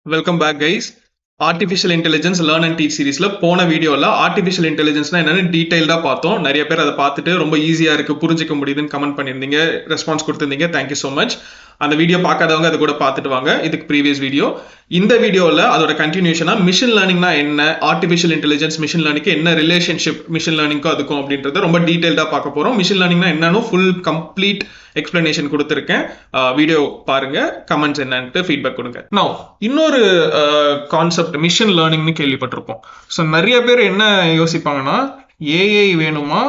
Welcome back guys. Artificial intelligence learn and teach சீரிஸ்ல போன வீடியோவில் ஆர்டிஃபிஷியல் இன்டெலிஜென்ஸ்னா என்னன்னு டீடைல்டாக பார்த்தோம். நிறைய பேர் அதை பார்த்துட்டு ரொம்ப ஈஸியாக இருக்கு, புரிஞ்சிக்க முடியுதுன்னு கமெண்ட் பண்ணியிருந்தீங்க, ரெஸ்பான்ஸ் கொடுத்துருந்தீங்க. Thank you so much. அந்த வீடியோ பார்க்காதவங்க அதை கூட பார்த்துட்டு வாங்க. இதுக்கு ப்ரீவியஸ் வீடியோ. இந்த வீடியோவில் அதோட கண்டினியூஷனா மிஷின் லேர்னிங்னா என்ன, ஆர்டிஃபிஷியல் இன்டெலிஜென்ஸ் மிஷின் லேர்னிங்க்கு என்ன ரிலேஷன்ஷிப் மிஷின் லேர்னிங்க்கும் அதுக்கும் அப்படின்றத ரொம்ப டீடைல்டாக பார்க்க போகிறோம். மிஷின் லேர்னிங்னா என்னன்னு ஃபுல் கம்ப்ளீட் எக்ஸ்பிளனேஷன் கொடுத்துருக்கேன். வீடியோ பாருங்க, கமெண்ட்ஸ் என்னன்ட்டு ஃபீட்பேக் கொடுங்க. நான் இன்னொரு கான்செப்ட் மிஷின் லேர்னிங்னு கேள்விப்பட்டிருப்போம். ஸோ நிறைய பேர் என்ன யோசிப்பாங்கன்னா, ஏஐ வேணுமா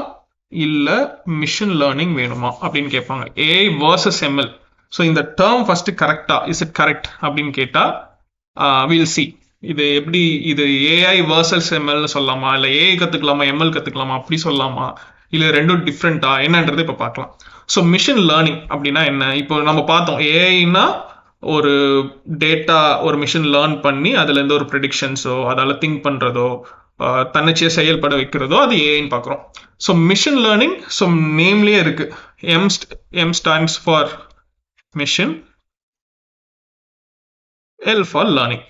இல்லை மிஷின் லேர்னிங் வேணுமா அப்படின்னு கேட்பாங்க. AI versus ML. ஸோ இந்த டேர்ம் ஃபர்ஸ்ட் கரெக்டா, இஸ் இட் கரெக்ட் அப்படின்னு கேட்டால் வில் சி. இது எப்படி, இது ஏஐ வர்சஸ் எம்எல்னு சொல்லலாமா, இல்லை ஏஐ கற்றுக்கலாமா எம்எல் கற்றுக்கலாமா அப்படி சொல்லலாமா, இல்லை ரெண்டும் டிஃப்ரெண்டா என்னன்றது இப்போ பார்க்கலாம். ஸோ மிஷின் லேர்னிங் அப்படின்னா என்ன? இப்போ நம்ம பார்த்தோம் ஏஐனா ஒரு டேட்டா ஒரு மிஷின் லேர்ன் பண்ணி அதுலேருந்து ஒரு ப்ரெடிக்ஷன்ஸோ அதால் திங்க் பண்ணுறதோ தன்னிச்சையாக செயல்பட வைக்கிறதோ அது ஏஐன்னு பார்க்குறோம். ஸோ மிஷின் லேர்னிங், ஸோ நேம்லேயே இருக்கு, M stands for machine, L for learning.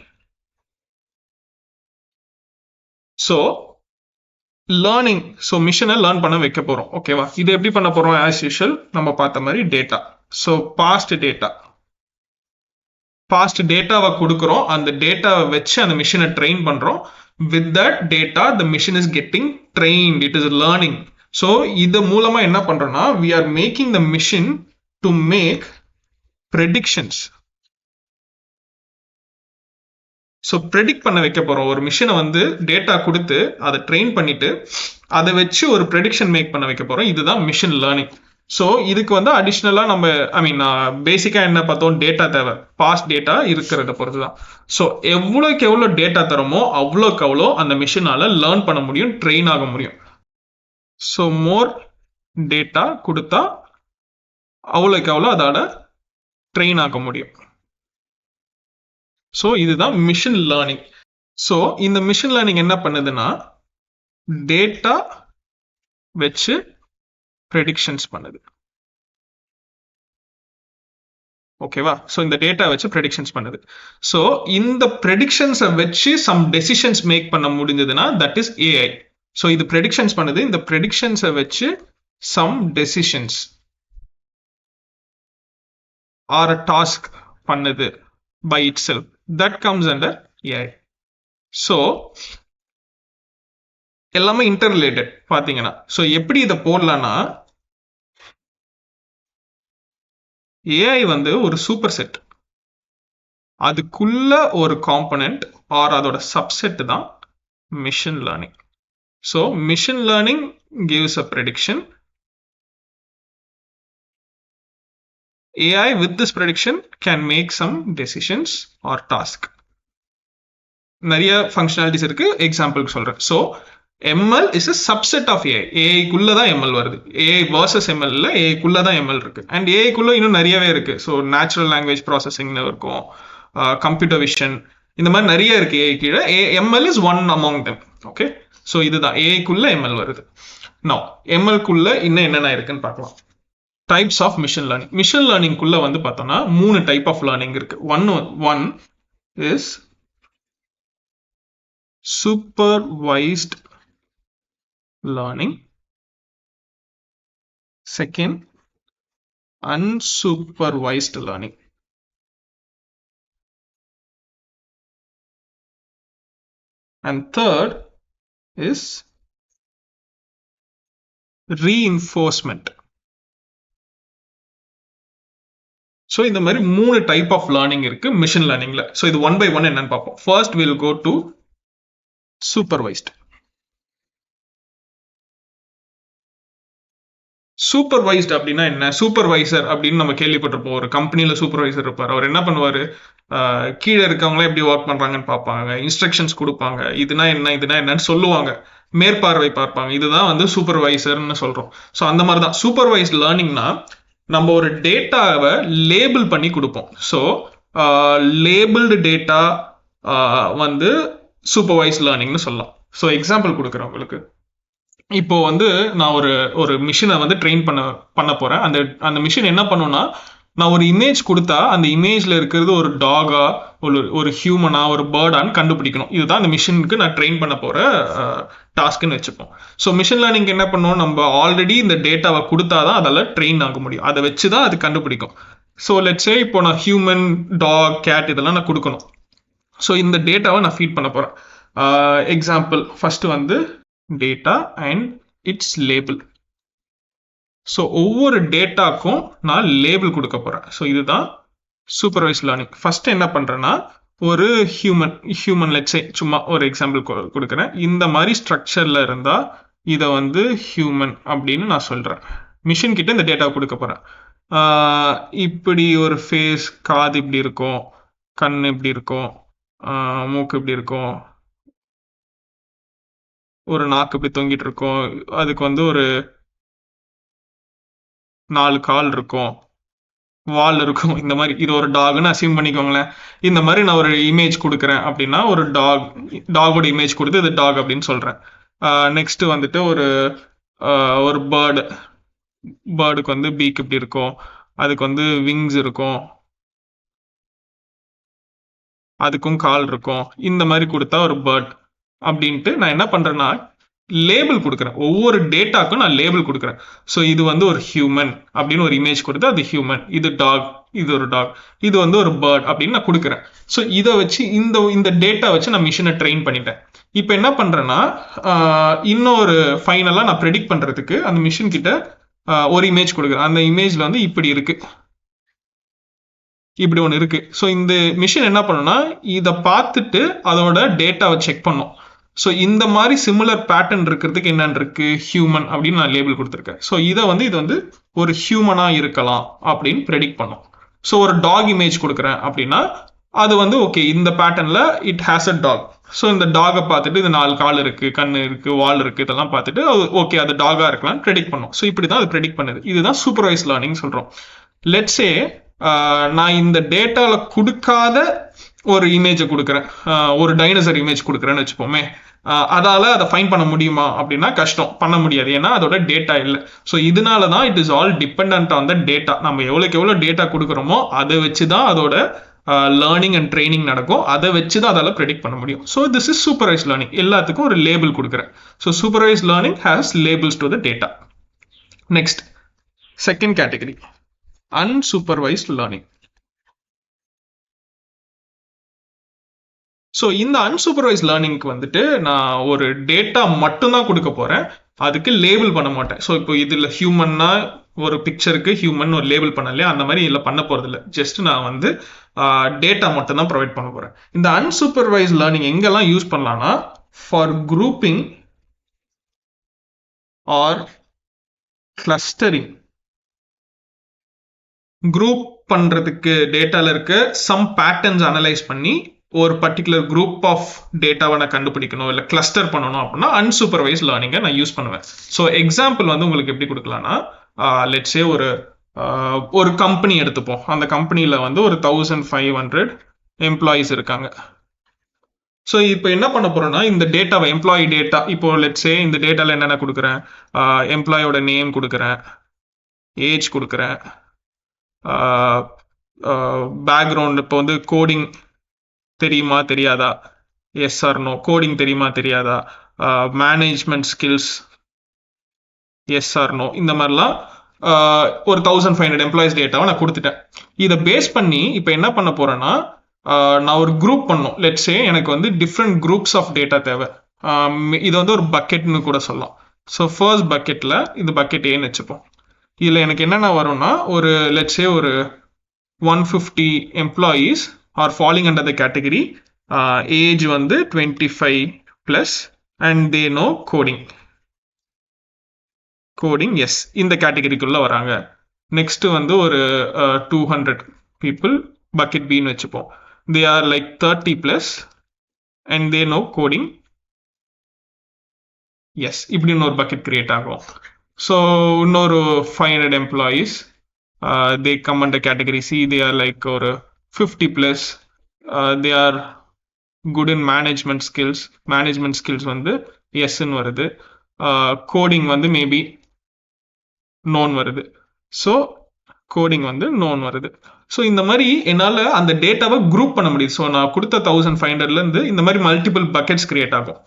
So learning, so மிஷினை லேர்ன் பண்ண வைக்க போகிறோம். ஓகேவா? இது எப்படி பண்ண போகிறோம்? ஆஸ் யூஷுவல் நம்ம பார்த்த மாதிரி டேட்டா. ஸோ பாஸ்ட் டேட்டாவை கொடுக்குறோம். அந்த டேட்டாவை வச்சு அந்த மிஷினை ட்ரெயின் பண்ணுறோம். With that data the machine is getting trained, it is learning. So இது மூலமாக என்ன பண்ணுறோம்னா, we are making the machine to make predictions. So predict பண்ண வைக்க போகிறோம். ஒரு மிஷினை வந்து டேட்டா கொடுத்து அதை ட்ரெயின் பண்ணிட்டு அதை வச்சு ஒரு ப்ரெடிக்ஷன் மேக் பண்ண வைக்க போகிறோம். இதுதான் மிஷின் லேர்னிங். ஸோ இதுக்கு வந்து அடிஷ்னலாக நம்ம பேசிக்காக என்ன பார்த்தோம், டேட்டா தேவை. பாஸ்ட் டேட்டா இருக்கிறத பொறுத்து தான். ஸோ எவ்வளோக்கு எவ்வளோ டேட்டா தரமோ அவ்வளோக்கு அவ்வளோ அந்த மிஷினால் லேர்ன் பண்ண முடியும், ட்ரெயின் ஆக முடியும். ஸோ மோர் டேட்டா கொடுத்தா அவ்வளோக்கு அவ்வளோ அதோட ட்ரெயின் ஆக முடியும். ஸோ இதுதான் மிஷின் லேர்னிங். ஸோ இந்த மிஷின் லேர்னிங் என்ன பண்ணுதுன்னா, டேட்டா வச்சு ப்ரெடிக்ஷன்ஸ் பண்ணுது. ஓகேவா? ஸோ இந்த டேட்டா வச்சு ப்ரெடிக்ஷன்ஸ் பண்ணுது. ஸோ இந்த ப்ரெடிக்ஷன்ஸை வச்சு சம் டெசிஷன்ஸ் மேக் பண்ண முடிஞ்சதுன்னா தட் இஸ் ஏஐ. ஸோ இது ப்ரெடிக்ஷன்ஸ் பண்ணுது. இந்த ப்ரெடிக்ஷன்ஸை வச்சு சம் டெசிஷன்ஸ் ஆர் அ டாஸ்க் பண்ணுது by itself, that comes under AI. So எல்லாமே இன்டர்ரிலேட்டட் பாத்தீங்கன்னா. ஸோ எப்படி இதை போடலாம்னா, ஏஐ வந்து ஒரு சூப்பர் செட், அதுக்குள்ள ஒரு காம்பனன்ட் ஆர் அதோட சப்செட் தான் machine learning. So machine learning gives a prediction. AI with this prediction can make some decisions or task. நிறைய ஃபங்க்ஷனாலிட்டிஸ் இருக்கு, எக்ஸாம்பிளுக்கு சொல்றேன். So ML is a subset of AI. ஏஐக்குள்ள தான் ML வருது. ஏஐ வர்சஸ் எம்எல் இல்லை, ஏஐக்குள்ள தான் ML இருக்கு. And ஏஐக்குள்ள இன்னும் நிறையவே இருக்கு. ஸோ நேச்சுரல் லாங்குவேஜ் ப்ராசஸிங்னு இருக்கும், கம்ப்யூட்டர் விஷன், இந்த மாதிரி நிறைய இருக்கு ஏஐ கீழே. ML is one among them. Okay, so இதுதான் ஏஐக்குள்ள எம்எல் வருது. நான் எம்எல்குள்ள இன்னும் என்னென்ன இருக்குன்னு பார்க்கலாம். Types of machine learning. Machine லேர்னிங்குள்ள வந்து பார்த்தோம்னா 3 டைப் ஆஃப் லேர்னிங் இருக்கு. One is supervised learning. Second, unsupervised learning. And third is reinforcement. So இந்த மாதிரி 3 டைப் ஆஃப் லேர்னிங் இருக்கு மிஷின் லேர்னிங்ல. ஸோ இது ஒன் பை ஒன் என்னன்னு பார்ப்போம். First will go to supervised. Supervised அப்படின்னா என்ன? சூப்பர்வைசர் அப்படின்னு நம்ம கேள்விப்பட்டிருப்போம். ஒரு கம்பெனியில் சூப்பர்வைசர் இருப்பார். அவர் என்ன பண்ணுவார், கீழே இருக்கவங்களே எப்படி ஒர்க் பண்ணுறாங்கன்னு பார்ப்பாங்க, இன்ஸ்ட்ரக்ஷன்ஸ் கொடுப்பாங்க, இதுனா என்ன இதுனா என்னன்னு சொல்லுவாங்க, மேற்பார்வை பார்ப்பாங்க. இதுதான் வந்து சூப்பர்வைசர்னு சொல்கிறோம். ஸோ அந்த மாதிரி தான் சூப்பர்வைஸ்ட் லேர்னிங்னா, நம்ம ஒரு டேட்டாவை லேபிள் பண்ணி கொடுப்போம். ஸோ லேபிள்டு டேட்டா வந்து சூப்பர்வைஸ் லேர்னிங்னு சொல்லலாம். ஸோ எக்ஸாம்பிள் கொடுக்குறேன் உங்களுக்கு. இப்போ வந்து நான் ஒரு மிஷினை வந்து ட்ரெயின் பண்ண போறேன். அந்த மிஷின் என்ன பண்ணுன்னா, நான் ஒரு இமேஜ் கொடுத்தா அந்த இமேஜ்ல இருக்கிறது ஒரு டாகா, ஒரு ஹியூமனா, ஒரு பேர்டான்னு கண்டுபிடிக்கணும். இதுதான் அந்த மிஷினுக்கு நான் ட்ரெயின் பண்ண போற டாஸ்க்னு வச்சுப்போம். ஸோ மிஷின் லேர்னிங் என்ன பண்ணும், நம்ம ஆல்ரெடி இந்த டேட்டாவை கொடுத்தாதான் அதெல்லாம் ட்ரெயின் ஆக முடியும். அதை வச்சுதான் அது கண்டுபிடிக்கும். ஸோ லெட்ஸே இப்போ நான் ஹியூமன், டாக், கேட் இதெல்லாம் நான் கொடுக்கணும். ஸோ இந்த டேட்டாவை நான் ஃபீட் பண்ண போறேன். எக்ஸாம்பிள் ஃபர்ஸ்ட் வந்து data and it's label. So ஒவ்வொரு டேட்டாக்கும் நான் லேபிள் கொடுக்க போறேன். ஸோ இதுதான் சூப்பர்வைஸ் லேர்னிங். ஃபர்ஸ்ட் என்ன பண்றேன்னா, ஒரு ஹியூமன் லெட்ஸே சும்மா ஒரு எக்ஸாம்பிள் கொடுக்குறேன். இந்த மாதிரி ஸ்ட்ரக்சர்ல இருந்தா இதை வந்து ஹியூமன் அப்படின்னு நான் சொல்றேன். மிஷின் கிட்ட இந்த டேட்டாவை கொடுக்க போறேன். இப்படி ஒரு ஃபேஸ், காது இப்படி இருக்கும், கண் இப்படி இருக்கும், மூக்கு இப்படி இருக்கும், ஒரு நாக்கு இப்படி தொங்கிட்டு இருக்கும், அதுக்கு வந்து ஒரு 4 கால் இருக்கும், வால் இருக்கும். இந்த மாதிரி இது ஒரு டாக்னு அசியூம் பண்ணிக்கோங்களேன். இந்த மாதிரி நான் ஒரு இமேஜ் கொடுக்குறேன் அப்படின்னா, ஒரு டாகோட இமேஜ் கொடுத்து இது டாக் அப்படின்னு சொல்றேன். நெக்ஸ்ட் வந்துட்டு ஒரு பேர்டுக்கு வந்து பீக் இப்படி இருக்கும், அதுக்கு வந்து விங்ஸ் இருக்கும், அதுக்கும் கால் இருக்கும். இந்த மாதிரி கொடுத்தா ஒரு பேர்ட் அப்படின்ட்டு நான் என்ன பண்றேன்னா லேபிள் கொடுக்குறேன். ஒவ்வொரு டேட்டாக்கும் நான் லேபிள் கொடுக்குறேன். ஸோ இது வந்து ஒரு ஹியூமன் அப்படின்னு ஒரு இமேஜ் கொடுத்து அது ஹியூமன், இது டாக், இது ஒரு டாக், இது வந்து ஒரு பேர்ட் அப்படின்னு நான் கொடுக்குறேன். ஸோ இதை வச்சு இந்த டேட்டா வச்சு நான் மிஷினை ட்ரெயின் பண்ணிட்டேன். இப்போ என்ன பண்றேன்னா, இன்னொரு ஃபைனலாக நான் ப்ரெடிக்ட் பண்றதுக்கு அந்த மிஷின் கிட்ட ஒரு இமேஜ் கொடுக்குறேன். அந்த இமேஜ்ல வந்து இப்படி இருக்கு, இப்படி ஒன்று இருக்கு. ஸோ இந்த மிஷின் என்ன பண்ணுன்னா, இதை பார்த்துட்டு அதோட டேட்டாவை செக் பண்ணும். ஸோ இந்த மாதிரி சிமிலர் பேட்டர்ன் இருக்கிறதுக்கு என்னன்னு இருக்கு, ஹியூமன் அப்படின்னு நான் லேபிள் கொடுத்துருக்கேன். ஸோ இது வந்து ஒரு ஹியூமனா இருக்கலாம் அப்படின்னு ப்ரெடிக்ட் பண்ணும். ஸோ ஒரு டாக் இமேஜ் கொடுக்குறேன் அப்படின்னா அது வந்து ஓகே, இந்த பேட்டர்ன்ல it has a dog. So இந்த டாகை பார்த்துட்டு இது 4 கால் இருக்கு, கண் இருக்கு, வால் இருக்கு, இதெல்லாம் பார்த்துட்டு ஓகே அது டாகா இருக்கலாம் ப்ரெடிக்ட் பண்ணும். ஸோ இப்படி தான் அது ப்ரெடிக்ட் பண்ணுது. இதுதான் சூப்பர்வைஸ் லேர்னிங் சொல்றோம். லெட்ஸே நான் இந்த டேட்டால கொடுக்காத ஒரு இமேஜை கொடுக்குறேன், ஒரு டைனோசர் இமேஜ் கொடுக்குறேன்னு வச்சுப்போமே. அதால அதை ஃபைன் பண்ண முடியுமா அப்படின்னா கஷ்டம், பண்ண முடியாது. ஏன்னா அதோட டேட்டா இல்லை. ஸோ இதனால தான் it is all depend on the data. நம்ம எவ்வளோ டேட்டா கொடுக்குறோமோ அதை வச்சு தான் அதோட லேர்னிங் அண்ட் ட்ரைனிங் நடக்கும். அதை வச்சு தான் அதால ப்ரெடிக்ட் பண்ண முடியும். So this is supervise learning. எல்லாத்துக்கும் ஒரு லேபிள் கொடுக்குறேன். So supervise learning has labels to the data. Next second category, unsupervised learning. So இந்த அன்சூப்பர்வைஸ் லேர்னிங்க்கு வந்துட்டு நான் ஒரு டேட்டா மட்டும்தான் கொடுக்க போறேன், அதுக்கு லேபிள் பண்ண மாட்டேன். ஸோ இப்போ இதுல ஹியூமன்னா ஒரு பிக்சருக்கு ஹியூமன் ஒரு லேபிள் பண்ணலையா, அந்த மாதிரி இல்லை பண்ண போறது இல்லை. ஜஸ்ட் நான் வந்து டேட்டா மட்டும் தான் ப்ரொவைட் பண்ண போறேன். இந்த அன்சூப்பர்வைஸ் லேர்னிங் எங்கெல்லாம் யூஸ் பண்ணலாம்னா, for grouping or clustering. Group பண்றதுக்கு டேட்டால இருக்க சம் பேட்டர்ன்ஸ் அனலைஸ் பண்ணி ஒரு பர்டிகுலர் குரூப் ஆஃப் டேட்டாவை நான் கண்டுபிடிக்கணும், இல்லை கிளஸ்டர் பண்ணணும் அப்படின்னா அன்சூப்பர்வைஸ் லேர்னிங்கை நான் யூஸ் பண்ணுவேன். ஸோ எக்ஸாம்பிள் வந்து உங்களுக்கு எப்படி கொடுக்கலாம்னா, லெட்ஸே ஒரு கம்பெனி எடுத்துப்போம். அந்த கம்பெனியில் வந்து ஒரு 1500 எம்ப்ளாயீஸ் இருக்காங்க. ஸோ இப்போ என்ன பண்ண போறோம்னா, இந்த டேட்டாவை எம்ப்ளாயி டேட்டா, இப்போ லெட்ஸே இந்த டேட்டாவில் என்னென்ன கொடுக்குறேன், எம்ப்ளாயோட நேம் கொடுக்குறேன், ஏஜ் கொடுக்குறேன், பேக்ரவுண்ட், இப்போ வந்து கோடிங் தெரியுமா தெரியாதா, எஸ் ஆர் நோ, கோடிங் தெரியுமா தெரியாதா, management skills yes or no, இந்த மாதிரிலாம் ஒரு 1500 எம்ப்ளாயிஸ் டேட்டாவை நான் கொடுத்துட்டேன். இதை பேஸ் பண்ணி இப்போ என்ன பண்ண போறேன்னா, நான் ஒரு குரூப் பண்ணும். லெட்ஸே எனக்கு வந்து டிஃப்ரெண்ட் குரூப்ஸ் ஆஃப் டேட்டா தேவை. இது வந்து ஒரு பக்கெட்னு கூட சொல்லலாம். ஸோ ஃபர்ஸ்ட் பக்கெட்ல இது பக்கெட் ஏன்னு வச்சுப்போம். இதில் எனக்கு என்னென்ன வரும்னா, ஒரு லெட்ஸே ஒரு 150 employees are falling under the category age வந்து 25+ and they know coding yes, இந்த கேட்டகரிக்குள்ள வராங்க. நெக்ஸ்ட் வந்து ஒரு 200 people bucket B ன்னு வச்சுப்போம். they are like 30+ and they know coding yes, இப்படி இன்னொரு பக்கெட் கிரியேட் ஆகும். ஸோ இன்னொரு 500 employees, they come under category C, they are like ஒரு 50+, they are good in management skills வந்து yes ன்னு வருது, கோடிங் வந்து மேபி known வருது. ஸோ கோடிங் வந்து நோன் வருது. ஸோ இந்த மாதிரி என்னால் அந்த டேட்டாவை குரூப் பண்ண முடியுது. ஸோ நான் கொடுத்த 1500லேருந்து இந்த மாதிரி மல்டிபிள் பக்கெட்ஸ் கிரியேட் ஆகும்.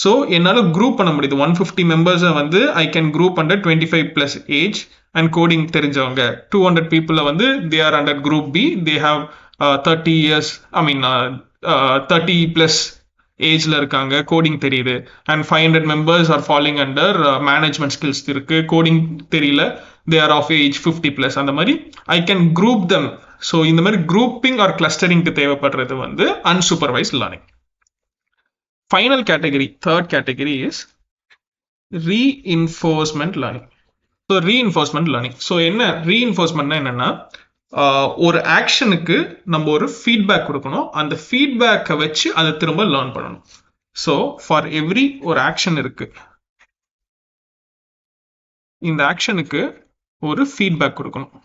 ஸோ என்னால் குரூப் பண்ண முடியுது. 150 மெம்பர்ஸை வந்து I can group under 25+ age and coding தெரிஞ்சவங்க. 200 பீப்புளை வந்து they are under group B, they have 30 years, 30+ ஏஜ்ல இருக்காங்க, கோடிங் தெரியுது. And 500 members are following under management skills இருக்கு, கோடிங் தெரியல, தே ஆர் ஆஃப் ஏஜ் 50+. அந்த மாதிரி I can group them. So இந்த மாதிரி குரூப்பிங் ஆர் கிளஸ்டரிங்க்கு தேவைப்படுறது வந்து unsupervised learning. Final category, third category is reinforcement learning. So reinforcement learning. So என்ன ரீஇன்ஃபோர்ஸ்மெண்ட்னா என்னன்னா, ஒரு ஆக்ஷனுக்கு நம்ம ஒரு ஃபீட்பேக் கொடுக்கணும், அந்த ஃபீட்பேக்கை வச்சு அதை திரும்ப லேர்ன் பண்ணணும். ஸோ ஃபார் எவ்ரி ஒரு ஆக்ஷன் இருக்கு, இந்த ஆக்ஷனுக்கு ஒரு ஃபீட்பேக் கொடுக்கணும்.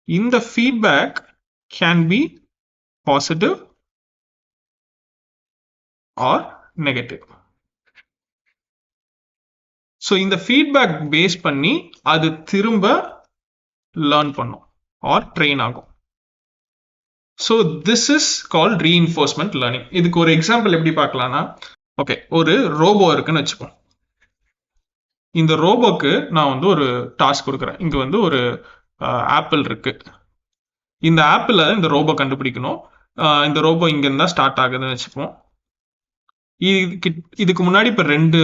இந்த feedback can B positive or negative. So இந்த ஃபீட்பேக் பேஸ் பண்ணி அது திரும்ப லேர்ன் பண்ணும் ஆர் ட்ரெயின் ஆகும். So this is called reinforcement learning. இதுக்கு ஒரு எக்ஸாம்பிள் எப்படி பார்க்கலாம்னா, ஓகே, ஒரு ரோபோ இருக்குன்னு வச்சுப்போம். இந்த ரோபோக்கு நான் வந்து ஒரு டாஸ்க் கொடுக்குறேன். இங்கே வந்து ஒரு ஆப்பிள் இருக்கு. இந்த ஆப்பிளை இந்த ரோபோ கண்டுபிடிக்கணும். இந்த ரோபோ இங்கேருந்து தான் ஸ்டார்ட் ஆகுதுன்னு வச்சுப்போம். இதுக்கு முன்னாடி இப்போ 2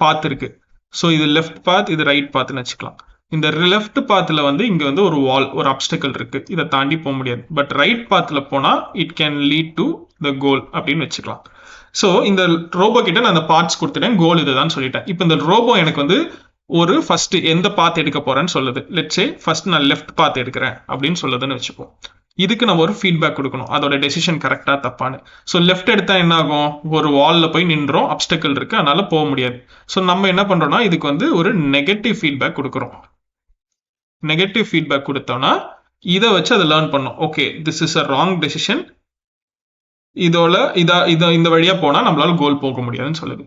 பாத் இருக்கு. ஸோ இது லெஃப்ட் பாத், இது ரைட் பாத்னு வச்சுக்கலாம். இந்த லெஃப்ட் பாத்தில் வந்து இங்கே வந்து ஒரு வால், ஒரு அப்டக்கிள் இருக்கு, இதை தாண்டி போக முடியாது. பட் ரைட் பாத்தில் போனால் it can lead to the goal அப்படின்னு வச்சுக்கலாம். ஸோ இந்த ரோபோ கிட்ட நான் அந்த பார்ட்ஸ் கொடுத்துட்டேன், கோல் இதுதான் சொல்லிட்டேன். இப்போ இந்த ரோபோ எனக்கு வந்து ஒரு ஃபர்ஸ்ட் எந்த பாத் எடுக்க போறேன்னு சொல்லுது. லெட்ஸ் சே ஃபர்ஸ்ட் நான் லெஃப்ட் பாத் எடுக்கிறேன் அப்படின்னு சொல்லுதுன்னு வச்சுப்போம். இதுக்கு நம்ம ஒரு ஃபீட்பேக் கொடுக்கணும், அதோட டெசிஷன் கரெக்டா தப்பான்னு. ஸோ லெஃப்ட் எடுத்தா என்ன ஆகும், ஒரு வால்ல போய் நின்றோம், அப்டக்கிள் இருக்கு, அதனால போக முடியாது. ஸோ நம்ம என்ன பண்றோம்னா இதுக்கு வந்து ஒரு நெகட்டிவ் ஃபீட்பேக் கொடுக்குறோம். நெகட்டிவ் ஃபீட்பேக் கொடுத்தோம்னா இதை வச்சு அதை லேர்ன் பண்ணோம். Okay, this is a wrong decision, இந்த வழியா போனா நம்மளால கோல் போக முடியாதுன்னு சொல்லுது.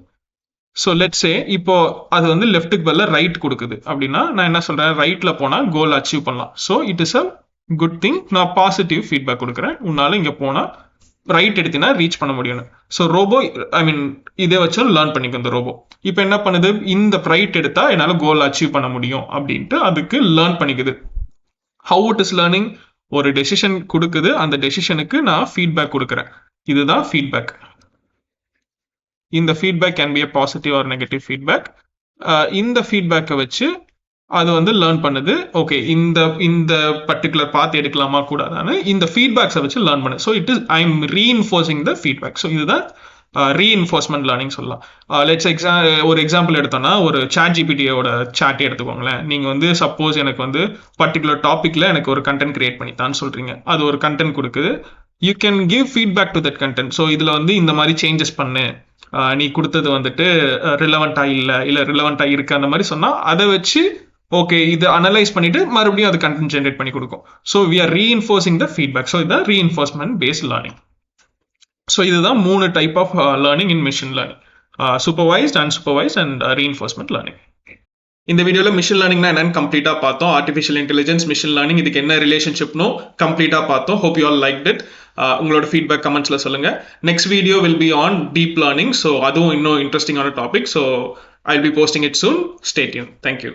ஸோ லெட்ஸ் சே இப்போ அது வந்து லெஃப்ட்டுக்கு பதில ரைட் கொடுக்குது அப்படின்னா நான் என்ன சொல்றேன், ரைட்ல போனா கோல் அச்சீவ் பண்ணலாம். So it is a good thing. நான் பாசிட்டிவ் ஃபீட்பேக் கொடுக்குறேன், உன்னால இங்க போனா ரைட் எடுத்தினா ரீச் பண்ண முடியும். ஸோ ரோபோ இதை வச்சு லேர்ன் பண்ணிக்கும் இந்த ரோபோ. இப்போ என்ன பண்ணுது, இந்த ரைட் எடுத்தா என்னால கோல் அச்சீவ் பண்ண முடியும் அப்படின்ட்டு அதுக்கு லேர்ன் பண்ணிக்குது. ஹவு இட் இஸ் லேர்னிங், ஒரு டெசிஷன் கொடுக்குது, அந்த டெசிஷனுக்கு நான் ஃபீட்பேக் கொடுக்குறேன். இதுதான் ஃபீட்பேக். இந்த feedback can be a positive or negative feedback. இந்த ஃபீட்பேக்கை வச்சு அது வந்து லேர்ன் பண்ணுது. ஓகே, இந்த பர்டிகுலர் பாத் எடுக்கலாமா கூடாதான்னு இந்த ஃபீட்பேக்ஸை வச்சு லேர்ன் பண்ணுது. So it is I am reinforcing the feedback. So இதுதான் ரீஇன்ஃபோர்ஸ்மெண்ட் லேர்னிங் சொல்லலாம். லெட்ஸ் ஒரு எக்ஸாம்பிள் எடுத்தோம்னா, ஒரு ChatGPTயோட சாட் எடுத்துக்கோங்களேன். நீங்க வந்து சப்போஸ் எனக்கு வந்து பர்டிகுலர் டாபிக்ல எனக்கு ஒரு கண்டென்ட் கிரியேட் பண்ணித்தான்னு சொல்றீங்க, அது ஒரு கண்டென்ட் கொடுக்குது. You can give feedback to that content. So இதுல வந்து இந்த மாதிரி சேஞ்சஸ் பண்ணு, நீ கொடுத்தது வந்துட்டு ரிலவெண்டா இல்ல ரிலவெண்டா இருக்கு, அந்த மாதிரி சொன்னா அதை வச்சு ஓகே இதை அனலைஸ் பண்ணிட்டு மறுபடியும் அது கண்டென்ட் ஜென்ரேட் பண்ணி கொடுக்கும். So we are reinforcing the feedback. So இதுதான் ரீஇன்ஃபோர்ஸ்மெண்ட் பேஸ்ட் லேர்னிங். ஸோ இதுதான் 3 type of learning in machine learning: supervised, unsupervised and reinforcement learning. இந்த வீடியோவில் மிஷின் லேர்னிங்னா என்னன்னு கம்ப்ளீட்டாக பார்த்தோம். ஆர்டிஃபிஷியல் இன்டெலிஜென்ஸ், மிஷின் லேர்னிங், இதுக்கு என்ன ரிலேஷன்ஷிப்னோ கம்ப்ளீட்டாக பார்த்தோம். Hope you all liked it. உங்களோட ஃபீட்பேக் கமெண்ட்ஸ்ல சொல்லுங்க. Next video will be on deep learning. So அதுவும் இன்னும் இன்ட்ரெஸ்டிங்கான topic. So I will be posting it soon. Stay tune. Thank you.